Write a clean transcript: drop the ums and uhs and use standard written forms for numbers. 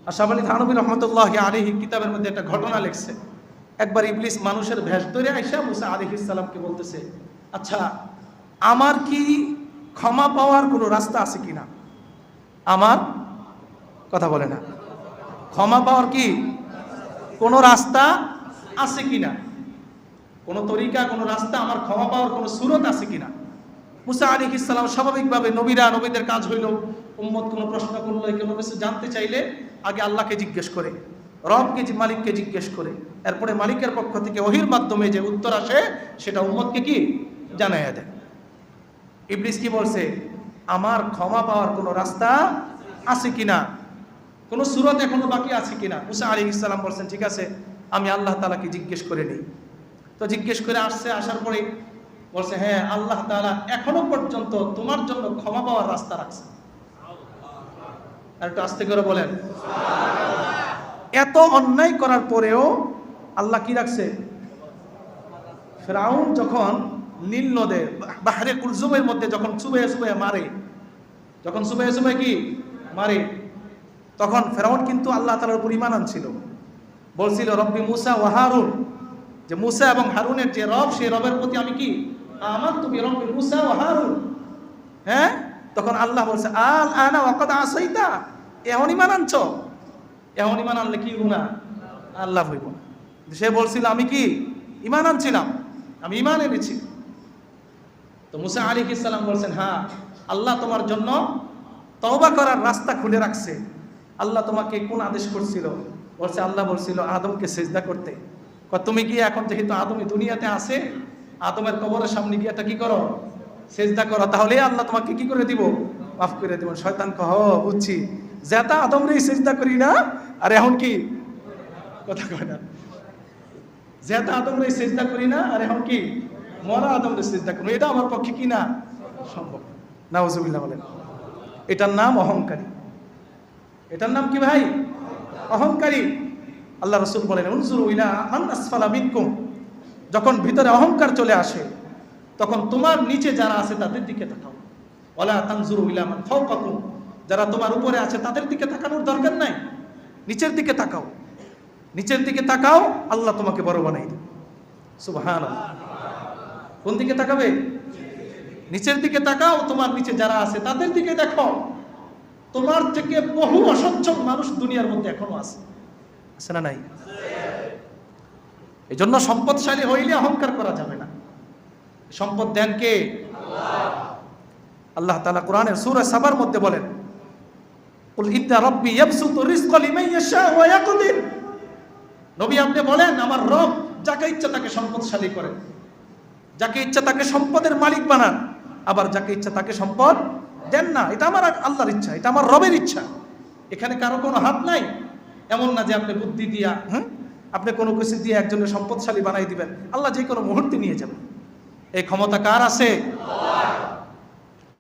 আশরাফ আলী থানভী রহমতুল্লাহি আলাইহি কিতাবের মধ্যে একটা ঘটনা লিখছে। একবার ইবলিস মানুষের ভেষ ধরে আইসা মুসা আলাইহিস সালামকে বলতেছে, আচ্ছা আমার কি ক্ষমা পাওয়ার কোনো রাস্তা আছে কিনা? আমার কথা বলে না, ক্ষমা পাওয়ার কি কোনো রাস্তা আছে কিনা, কোনো তরিকা, কোনো রাস্তা, আমার ক্ষমা পাওয়ার কোনো সুরত আছে কিনা? মুসা আলাইহিস সালাম স্বাভাবিকভাবে, নবীদের কাজ হইল উম্মত কোনো প্রশ্ন করলো, কোনো কিছু জানতে চাইলে আগে আল্লাহকে জিজ্ঞেস করে, রবকে, মালিককে জিজ্ঞেস করে, এরপরে মালিকের পক্ষ থেকে ওহীর মাধ্যমে যে উত্তর আসে সেটা উম্মতকে কি জানাইয়া দেয়। ইবলিস কি বলছে? আমার ক্ষমা পাওয়ার কোনো রাস্তা আছে কিনা, কোনো সুরত এখনো বাকি আছে কিনা? মুসা আলাইহিস সালাম বলছেন, ঠিক আছে আমি আল্লাহ তাআলাকে জিজ্ঞেস করে নিই। তো জিজ্ঞেস করে আসছে, আসার পরে বলছে, হ্যাঁ আল্লাহ তাআলা এখনো পর্যন্ত তোমার জন্য ক্ষমা পাওয়ার রাস্তা রাখছে। আর একটু আস্তে করে বলেন। এত অন্যায় করার পরেও আল্লাহ কি রাখছে? ফিরআউন যখন নীল নদে বাহরে কুলজুমের মধ্যে যখন চুবে মারে, যখন চুবে কি মারে, তখন ফিরআউন কিন্তু আল্লাহ তাআলার উপর ঈমান আনছিল, বলছিল রব্বি মুসা ওয়া হারুন, যে মুসা এবং হারুনের যে রব, সেই রবের প্রতি আমি কি আমানতু বিরব্বি মুসা ওয়া হারুন। হ্যাঁ, তখন আল্লাহ বলছে আল আনা ওয়া ক্বাদ আসাইতা, এখন ঈমান আনছো, এখন ঈমান আনলে কি গুনাহ? আল্লাহ হইব না। সে বলছিল আমি কি ঈমান আনছিলাম, আমি ঈমান এনেছি। তো মুসা আলাইহিস সালাম বলছেন, হ্যাঁ আল্লাহ তোমার জন্য তওবা করার রাস্তা খুলে রাখছে। আল্লাহ তোমাকে কোন আদেশ করছিল? বলছে আল্লাহ বলছিল আদমকে সিজদা করতে। তুমি কি এখন যেহেতু আদমই দুনিয়াতে আছে, আদমের কবরের সামনে গিয়ে এটা কি করো? সিজদা করো, তাহলে আল্লাহ তোমাকে কি করে দিব? মাফ করে দিব। শয়তান কহ বুঝছি, যেটা আদমরে সিজদা করি না, আর এখন কি কথা কয় না, যেটা আদমরে সিজদা করি না, আর এখন কি মরা আদমরে সিজদা করি, এটা আমার পক্ষে কি না সম্ভব। নাউজুবিল্লাহ বলেন। এটার নাম অহংকারী। এটার নাম কি ভাই? অহংকারী। আল্লাহ রাসূল বলেন উনজুরু ইলা মান আসফালা মিনকুম, যখন ভিতরে অহংকার চলে আসে তখন তোমার নিচে যারা আছে তাদের দিকে তাকাও। ওয়ালা তানজুরু ইলা মান ফাওকাকুম, যারা তোমার উপরে আছে তাদের দিকে তাকানোর দরকার নাই, নিচের দিকে তাকাও। নিচের দিকে তাকাও, আল্লাহ তোমাকে বড় বানাই দেবে। সুবহানাল্লাহ। কোন দিকে তাকাবে? নিচের দিকে তাকাও, তোমার নিচে যারা আছে তাদের দিকে দেখো। তোমার থেকে বহু অসচ্ছল মানুষ দুনিয়ার মধ্যে এখনো আছে, আছে না নাই? এই জন্য সম্পদশালী হইলে অহংকার করা যাবে না। সম্পদ দেন কে? আল্লাহ তাআলা কোরআনের সূরা সাবার মধ্যে বলেন, কুল ইন্না রাব্বি ইয়াবসুতু রিজকা লিমান ইয়াশা ওয়া ইয়াকদির। নবী আপনি বলেন আমার রব যাকে ইচ্ছা তাকে সম্পদশালী করেন, যাকে ইচ্ছা তাকে সম্পদের মালিক বানান, আবার যাকে ইচ্ছা তাকে সম্পদ দেন না। এটা আমার আল্লাহর ইচ্ছা, এটা আমার রবের ইচ্ছা। এখানে কারো কোনো হাত নাই। এমন না যে আপনি বুদ্ধি দিয়া আপনি কোনো কিছু দিয়ে একজনের সম্পদশালী বানাই দিবেন, আল্লাহ যে কোনো মুহূর্তে নিয়ে যাবেন। এই ক্ষমতা কার আছে?